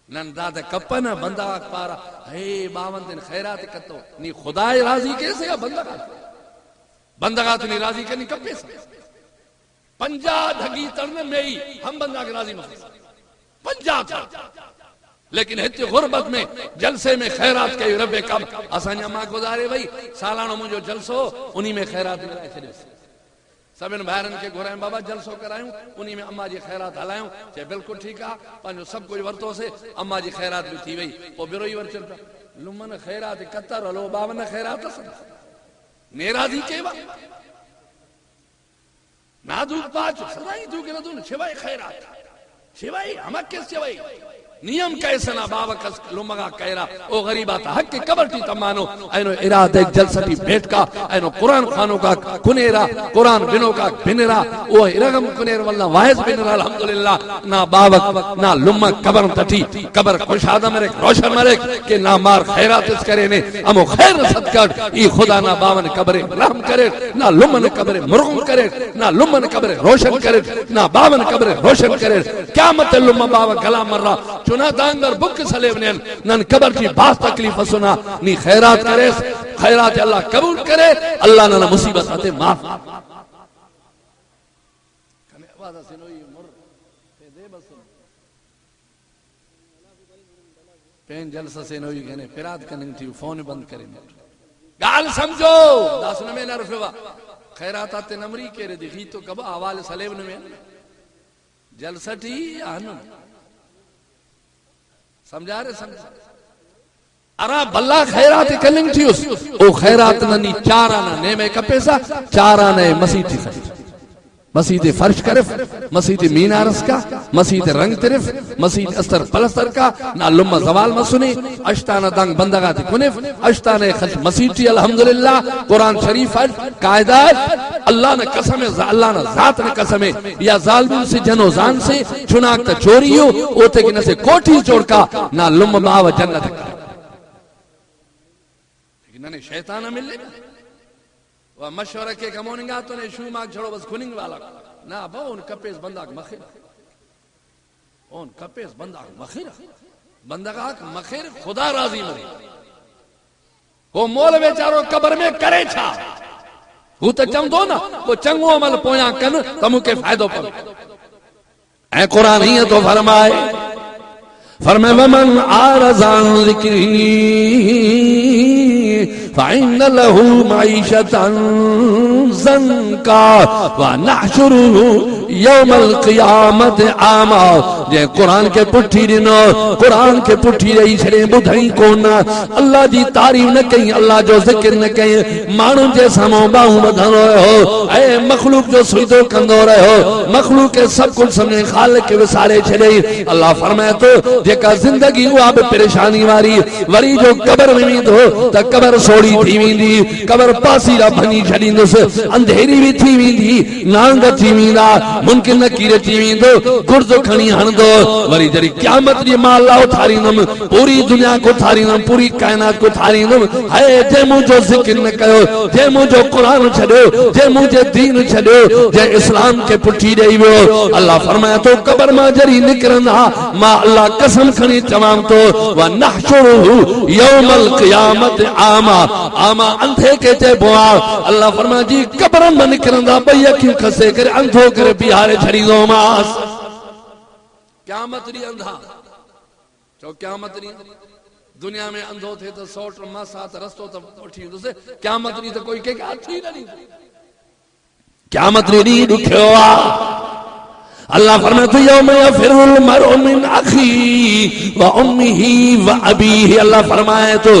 नन दादा कपन बंदा पारा हे 52 दिन खैरात कतो नी खुदा राजी कैसे या बंदा बंदगा तो नहीं राजी करनी कपे 50 ढगी तड़ने में ही हम बंदा के राजी मत 50 लेकिन इतने गुर्बत में जलसे में खैरात के रब कब असांजा मां गुजारे भाई सालानो मुझो जलसो उन्हीं में खैरात मिलाए छे सभिन भाइरन के घुरायूं बाबा जलसो करायूं उन्हीं में अम्मा जी खैरात हलायूं चे बिल्कुल ठीक आ पंजो सब कुछ वरतो से अम्मा जी खैरात भी थी वई ओ बिरो ही वर चलता लुमन खैरात कतर हलो 52 खैरात नेराजी केवा नादू पाच सदाई तू के न तू छिवाई खैरात छिवाई हमक के छिवाई नियम कैसे ना बाबा कस लुमगा कैरा ओ गरीबा ता हक के कबरटी तमानो एनो इरादे जलसटी भेट का एनो कुरान खानो का कुनेरा कुरान बिनो का बिनरा ओ इरगम कुनेर वल्ला वाइज बिनरा अल्हम्दुलिल्लाह ना बाबक ना लुम कबर तटी कबर खुशादा मरे रोशन मरे के ना मार खैरात इस करे ने अमो खैर सदका ई खुदा ना 52 कबरे रहम करे ना लुमन कबरे मुरगम करे ना लुमन कबरे रोशन करे ना 52 कबरे रोशन करे क़यामत लुम बाबा गला मर्रा चुना दांगर बुक सलेवनेन नन कबर की बात तकलीफ सुना नी खैरात करे खैरात अल्लाह कबूल करे अल्लाह ना मुसीबत आते माफ कने आवाज सिनोई मुर ते दे बस पेन जलसा सिनोई कने फिरात कने थी फोन बंद करे गाल समझो दासन में न रफवा खैरात आते नमरी केरे दिखी तो कब हवाले सलेवन में जलसठी आन समझा रहे समझा अरा भला खैरात कलिंग थी उस ओ खैरात ननी चारा ना ने में कपेसा चारा ने मसीह थी मसीद फर्श करफ मसीद मीनारस का मसीद रंग तिरफ मसीद अस्तर पलस्तर का ना लुम्मा जवाल मसुनी अश्ताना दंग बंदगाती कुनिफ अश्ताने खच मसीद थी अल्हम्दुलिल्लाह कुरान शरीफ है कायदा अल्लाह ने कसम है अल्लाह ने जात ने कसम है या जालिम से जनो जान से चुनाक त चोरियो ओते कि न से कोठी चोड़का ना लुम्मा बाव जन्नत लेकिन ने शैतान मिले वह मशवरा के कमोनिंगा तो ने शू माग छड़ो बस खुनिंग वाला ना बो उन कपेस बंदाक मखिर उन कपेस बंदाक मखिर बंदाक मखिर खुदा राजी मरे वो मोल बेचारो कब्र में करे छा वो तो चंदो ना वो चंगो अमल पोया कन तमु के फायदो पर ऐ कुरान ही तो फरमाए वमन आरज़ान ज़िक्री फ़इन्न लहू मईशतन ज़ंका व नहशुरुहु यौमल क़ियामत आमा जे कुरान के पुठी दिनो कुरान के पुठी रही छड़े बुधई कोन अल्लाह जी तारीफ न कई अल्लाह जो जिक्र न कई मानू जे सामो बाहू बधनो रहो ए मखलूक जो सुइदो कंदो रहो मखलूक के सब कुछ समझे खालिक के विसारे छड़े अल्लाह फरमाए तो जेका जिंदगी हुआ बि परेशानी वारी वरी जो कबर में वेंदो त कबर सोड़ी थी वेंदी कबर पासीरा भनी छडींदुस अंधेरी भी थी वेंदी नांग थी वेंदा मुमकिन नकीर थी वेंदो गुर्जो खणी हणदो वरी जरी क़यामत दी मां अल्लाह थारींदम पूरी दुनिया को थारींदम पूरी कायनात को थारींदम है जे मुझो जिक्र न कयो जे मुझो कुरान छड्यो जे मुझे दीन छड्यो जे इस्लाम के पुठी देई वियो अल्लाह फरमाया तो कबर मां जरी निकरंदा मां अल्लाह कसम खणी चवां तो व नहशुरुहु यौमल क़ियामत आमा आमा अंधे के चइबो आहे अल्लाह फरमाया जी कबर मां निकरंदा बई अखियूं खसे करे अंधो करे बिहारे छड़ींदो मास क़यामत दी अंधा चो क़यामत दी दुनिया में अंधो थे तो सोट मासा त रस्तो त उठी वेंदुसि क़यामत दी तो कोई के हाथी न दी क़यामत दी दुखियो आ अल्लाह फरमाता यौम यफिरुल मरउ मिन अखी व उम्मिही व अबीही अल्लाह फरमाए तो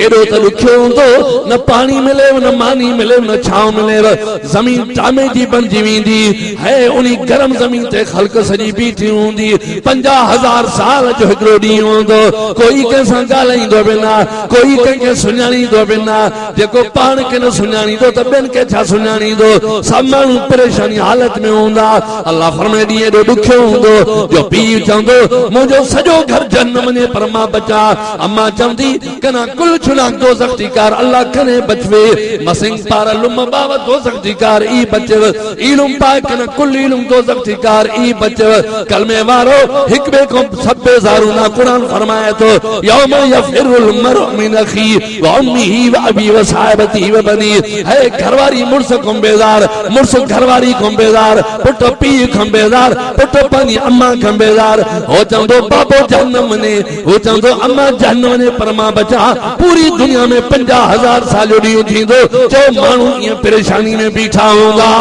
एड़ो त दुखियो हुंदो न पानी मिले न मानी मिले न छाव मिले जमीन टामे जी बनजी वेंदी है उनी गरम जमीन ते खल्क सजी बीठी हुंदी 50,000 साल जो हिकड़ो ॾींहुं हूंदो कोई कंहिंसां ॻाल्हाईंदो बि न कोई कंहिंखे सुञाणींदो बि न जेको पाण खे न सुञाणींदो त ॿियनि खे छा सुञाणींदो सभु माण्हू परेशानी हालत में हूंदा अल्लाह फरमाए ॾींहुं एॾो ॾुखियो हूंदो जो पीउ चवंदो मुंहिंजो सॼो घर जन्न वञे पर मां बचा अम्मा चवंदी कना कुल छुनाक दोज़ख थी कार अल्लाह कने बचवे मसिंग पार लुम बाव दोज़ख थी कार ई बचव इल्म पाए कना कुल इल्म दोज़ख थी कार ई बचव कलमे वारो हिक बे को सब बेज़ारू ना कुरान फरमाए तो यौम यफिरुल मरउ मिन अखी व उम्मिही व अबी व साहिबती व बनी है घरवारी मुर्स को बेजार मुर्स घरवारी को बेजार पुट पीउ को बेजार पुट पानी अम्मा को बेजार हो चंदो बाबो जन्नम ने हो चंदो अम्मा जन्नम ने पर मां बचा पूरी दुनिया में 50,000 साल ॾींहुं थींदो जो माण्हू ये परेशानी में बीठा होगा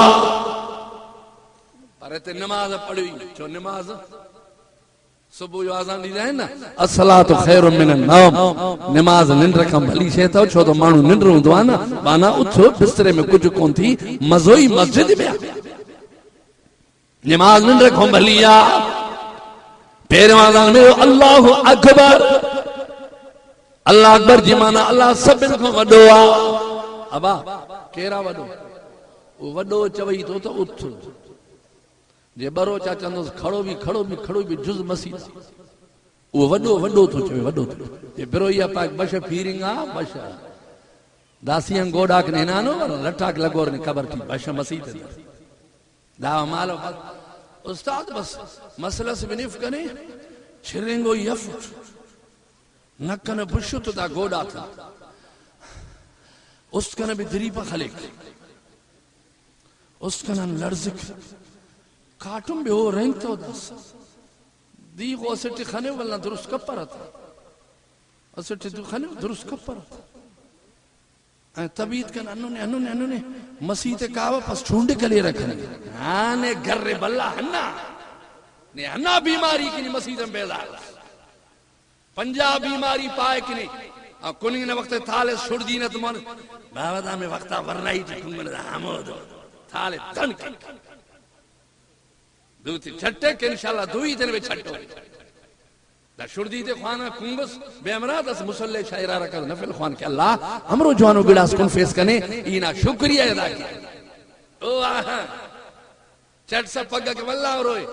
पर ते नमाज पढ़ी जो नमाज सुबह जो आज़ान दी जाए ना अस्सलातु खैरुम मिनन नौम नमाज निंड खां भली शइ अथव छो तो माण्हू निंड हूंदो आहे न बाना उथो बिस्तरे में कुछ कोन थी मज़ो ई मस्जिद में नमाज निंड खां भली आहे पहिरियों आज़ान में अल्लाहु अकबर अल्लाह अकबर जी माना अल्लाह सभिनि खां वॾो आहे अबा केरा वॾो वो वॾो चवई तो उथ जे बरो चा चंदो खड़ो भी जुज मसीह वो वडो तो चवे वडो तो ये बिरोया पाक बश फीरिंगा बश दासियं गोडाक ने नानो लटाक लगोर ने कबर थी बश मसीह ते दा मालो उस्ताद बस मसला से बिनिफ कने छिरेंगो यफुट नकन बुशुत दा गोडा था उसकन भी दरीपा खलिक उसकन लर्जिक काटुम भी हो रंग तो दस दी को सेट खाने वाला दुरुस्त कपर था सेट दु खाने दुरुस्त कपर था तबीयत कन अन्नु ने मसीते कावा पस छुंडे कले रखने आने गर्रे बल्ला हन्ना ने हन्ना बीमारी की मसीते में बेजार पंजाब बीमारी पाए कि नहीं कुनिंग ने वक्त थाले सुर दी न तुमन बावदा में वक्ता वरना ही कुंगन हमो दो थाले तन के दूती छट्टे के इंशाल्लाह दुई दिन में छट्टो दा सुर दी ते खाना कुंगस बेमरा दस मुसल्ले शायरा रखा नफल खान के अल्लाह हमरो जवानो गिलास कुन फेस कने इना शुक्रिया अदा किया ओ आहा चट सा पग के वल्ला रोए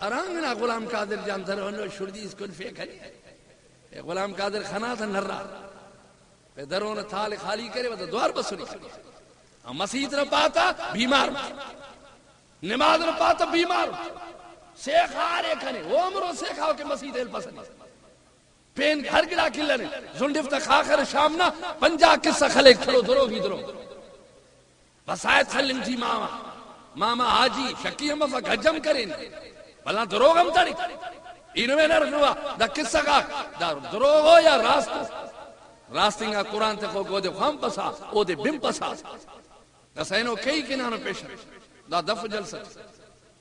अरंगना गुलाम कादिर जानतर नो सुर दी कुन फे खनी गुलाम कादिर खाना था नर्रा दरों ने थाल खाली करे वो द्वार बसुरी मसीद न पाता बीमार नमाज न पाता बीमार शेखारे खने वो अमरो शेखाओ के मसीद एल पसंद पेन हर गिला किल्लने जुंडिफ तक आखिर शाम ना पंजा किस्सा खले खलो दरोगी दरो बसायत खलिम थी मामा मामा हाजी शकी हम गजम करें भला दरोगम तड़ी इनमें न रखवा दा किस्सा का दा दरोगो या रास्ता रास्तिंगा कुरान ते को गोदे हम पसा ओदे बिम पसा दा सैनो कई किनानो पेश दा दफ जलसा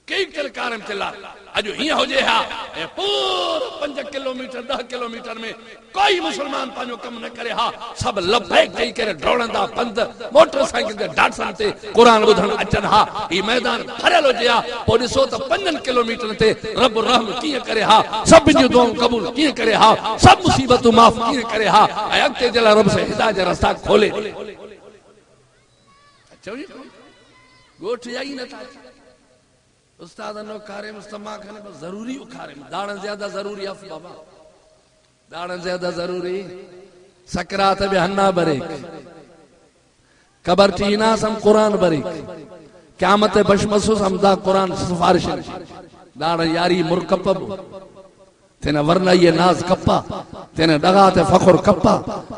कई कर कारम चला अजो ही हो जे हा ए पूरा 5 किलोमीटर 10 किलोमीटर में कोई मुसलमान पानो कम न करे हा सब लबैक कई करे ड्रोणंदा पंध मोटरसाइकिल ते डाटसन ते कुरान बुधन अचन हा ई मैदान भरल हो जया पोडिसो त 5 किलोमीटर ते रब रहम किए करे हा सब जो दुआ कबूल किए करे हा सब मुसीबत माफ किए करे हा ऐ अगते जला रब से हिदायत रास्ता खोले अच्छा गोठ जाई न था उस्ताद नो कारे मुस्तमा खाने बस जरूरी उखारे दाड़न ज्यादा जरूरी अफ बाबा दाड़न ज्यादा जरूरी सकरात बे हन्ना बरे कबर टीना सम कुरान बरे क़यामत बशमसु समदा कुरान सिफारिश दाड़न यारी मुरकब तेना वरना ये नाज कप्पा तेना डगाते फखर कप्पा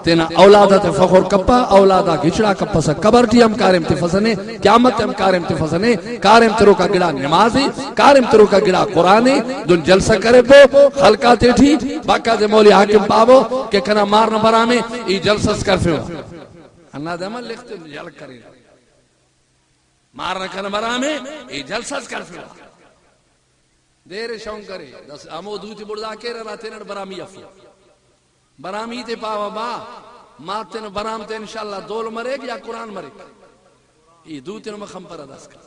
तेना औलादते फखर कप्पा औलादा घिचड़ा कप्पा से कबरटी हम कारिम ते फसने क़यामत हम कारिम ते फसने कारिम तेरो का गिड़ा नमाज़ी कारिम तेरो का गिड़ा कुरानी दुन जलसा करे पो खलका तेठी बाका दे मौली हाकिम पावो के कना मारन बरा में ई जलसस कर फियो अन्ना दमन लिखते जल करे मारन कना बरा में ई जलसस कर फियो देर शौक करे दस अमो दूती बुर्दा के राते न बरामी अफ बरामी ते पावा बा माते न बराम ते इंशाल्लाह दोल मरे या कुरान मरे ई दूती न मखम पर दस कर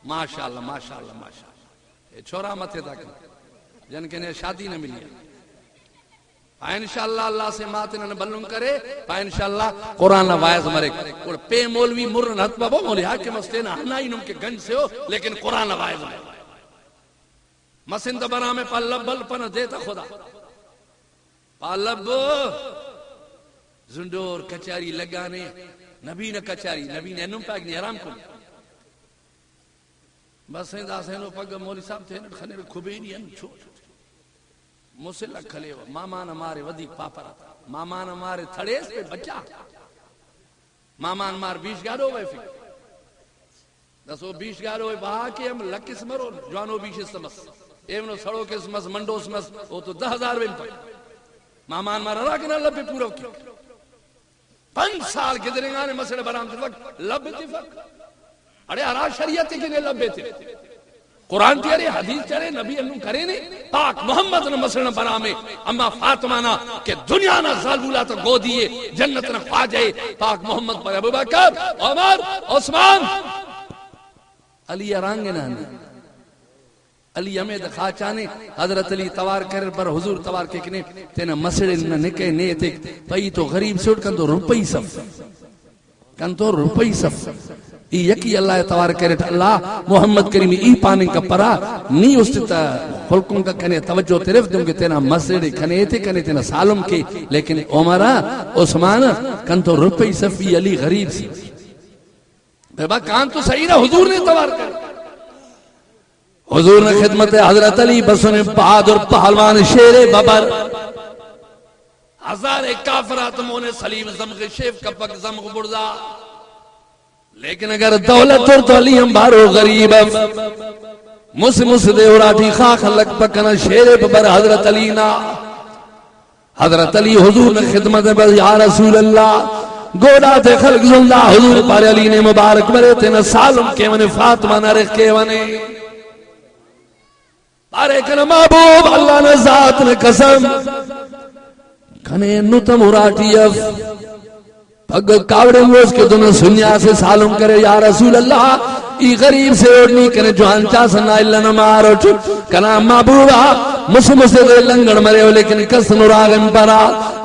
माशाल्लाह माशाल्लाह माशाल्लाह ए छोरा मथे तक जन के ने शादी न मिली पा इंशाल्लाह अल्लाह से माते न बल्लुम करे पा इंशाल्लाह कुरान वायज मरे और पे मौलवी मुर्रन हत बाबा मौली हाकिम मस्ते ना हनाई नुम के गंज से हो लेकिन कुरान वायज मरे मसिंद बना में पल्लब बल पन देता खुदा पल्लब जुंडोर कचारी लगाने नबी ने कचारी नबी ने नुम पाग ने हराम को बस दासेनो पग मौली साहब थे खने खुबे नहीं अन छो मुसला खले मामा न मारे वदी पापरा मामा न मारे थड़ेस पे बच्चा मामा न मार 20 गाड़ो वे फिर दसो 20 गाड़ो बहा के हम लकिस मरो जवानो 20 समस एवनो सड़ो के समस मंडो समस वो तो 10,000 बिन पर मामान मारा रहा कि ना लब्बे पूरा की 5 साल गिदरेगा ने मसले बराम थे वक्त लब्बे थे वक्त अरे हरा शरीयत के ने लब्बे थे कुरान तेरे हदीस तेरे नबी अन्नु करे ने पाक मोहम्मद ने मसले बरामे अम्मा फातिमा ना के दुनिया ना जालूला तो गो दिए जन्नत ना खा जाए पाक मोहम्मद पर अबू बकर उमर उस्मान अली रंगना अली हमें खाचाने हजरत अली तवार कर पर हुजूर तवार के कने तेना मसड़े न निके ने ते पई तो गरीब सुट कन तो रुपई सब कन तो रुपई सब ई यकी अल्लाह तवार करे अल्लाह मोहम्मद करीम ई पानी का परा नी उस्ता खुलकुम का कने तवज्जो तरफ दूं के तेना मसड़े कने ते कने तेना सालम के लेकिन उमरा उस्मान कन तो रुपई सफी अली गरीब सी बाबा कान तो सही ना हुजूर ने तवार कर हुजूर ने खिदमत हजरत अली बसन बहादुर पहलवान शेरे बबर हजारे काफरात मोने सलीम जमग शेफ कपक जमग बुर्जा लेकिन अगर दौलत और तो अली हम बारो गरीब मुस देवराठी खाख लक पकना शेरे बबर हजरत अली ना हजरत अली हुजूर ने खिदमत में या रसूल अल्लाह गोदा थे खल्क जुंदा हुजूर पर अली ने मुबारक मरे थे न सालम के वने फातिमा न रख के वने अरे कन महबूब अल्लाह ने जात ने कसम कने नुतम उराटियफ पग कावड़े मोस के दोनों सुनिया से सालम करे या रसूल अल्लाह ई गरीब से ओढ़नी कने जुआन चा सना इल्ला न मारो कना महबूबा मुसे दे लंगड़ मरे हो लेकिन कस नुरागन परा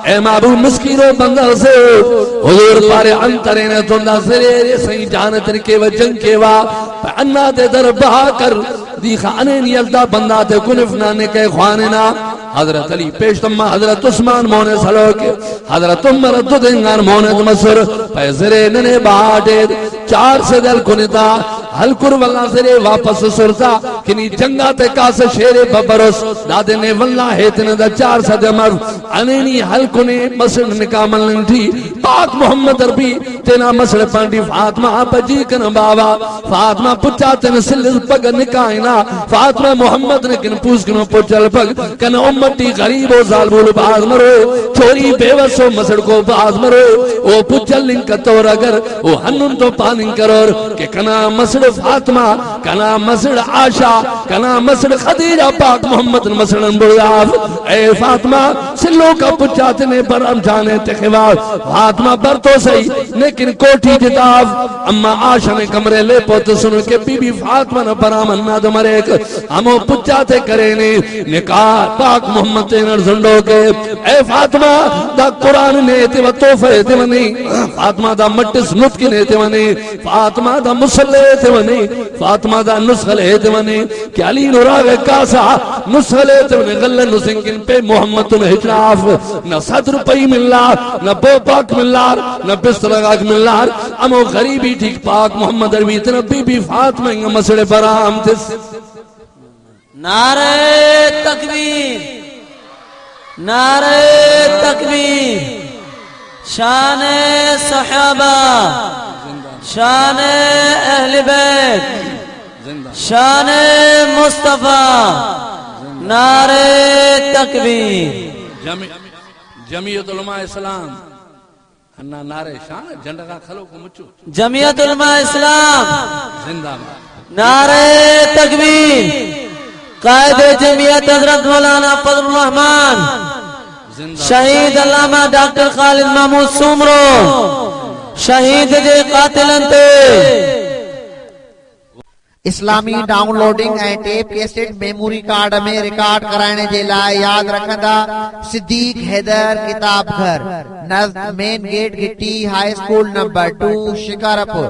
ए महबूब मुस्किरो बंदर से हुजूर पारे अंतरे ने तुंदा सिरे सही जान तरीके व जंग के वा अन्ना दे दर बहा कर दी खाने नियल्दा बंदा ते कुनफना ने के ख्वाने ना हजरत अली पेशतम्मा हजरत उस्मान मोने सलोक हजरत उमर दुदेंगार मोने मसर पैसरे नने बाटे चार से दल कुनिता हलकुर वल्ला से वापस सुरता किनी जंगा ते कास शेरे बबरस दादे ने वल्ला हेतने दा चार सद मर अनेनी हलकुने मसड़ निकामल थी पाक मोहम्मद अरबी तेना मसड़ पांडी फातिमा बजी कन बाबा फातिमा पुचा तेन सिल पग निकायना फातिमा मोहम्मद ने किन पूछ कन पुचल पग कन उम्मती गरीबो जालबुल बाज मरो छोरी बेवसो मसड़ को बाज मरो ओ पुचल लिंक तोर अगर ओ हन्नुन तो पानी करोर के कना मसड़ फातिमा कना मसड़ आशा कना मसड़ खदीजा पाक मोहम्मद मसड़न बुलाव ए फातिमा सिल्लो का पुचा तने बरम जाने ते खिवा फातिमा बर तो सही लेकिन कोठी जिताव अम्मा आशा ने कमरे ले पोत सुन के बीबी फातिमा न बरामन ना तो मरे हमो पुचा ते करे ने निकाह पाक मोहम्मद ते नरजंडो के ए फातिमा दा कुरान ने ते व तोहफे ते वनी फातिमा दा मट्टिस नुतकी ने ते वनी फातिमा दा मुसल्ले ते वनी फातिमा दा नुस्खले ते वनी के अली नुराग कासा नुस्खले ते वनी गल्ले नुसिंकिन पे मोहम्मद तुम हिजराफ न 7 रुपए मिलला न बोपाक मिलला न बिस्तरगाक मिलला अमो गरीबी ठीक पाक मोहम्मद अरबी ते बीबी फातिमा इन मसले बराम थे नारे तकबीर नारे तकबीर शान सहाबा शान अहले बैत शान मुस्तफा नारे तकबीर जमीयत उलमा इस्लाम अन्ना नारे शान झंडा का खलो को मुचो जमीयत उलमा इस्लाम जिंदाबाद नारे तकबीर कायदे जमीयत हजरत मौलाना फजलुर रहमान शहीद अल्लामा डॉक्टर खालिद महमूद सुमरो शहीद जे कातिलन ते इस्लामी डाउनलोडिंग ऐं टेप कैसेट मेमोरी कार्ड में रिकॉर्ड कराने जे लाइ याद रखंदा सिद्दीक हैदर किताब घर नज़द मेन गेट गिट्टी हाई स्कूल नंबर 2 शिकारपुर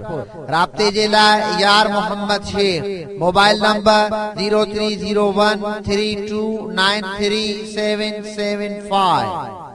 राब्ते जे लाइ यार मोहम्मद शेख मोबाइल नंबर 03013293775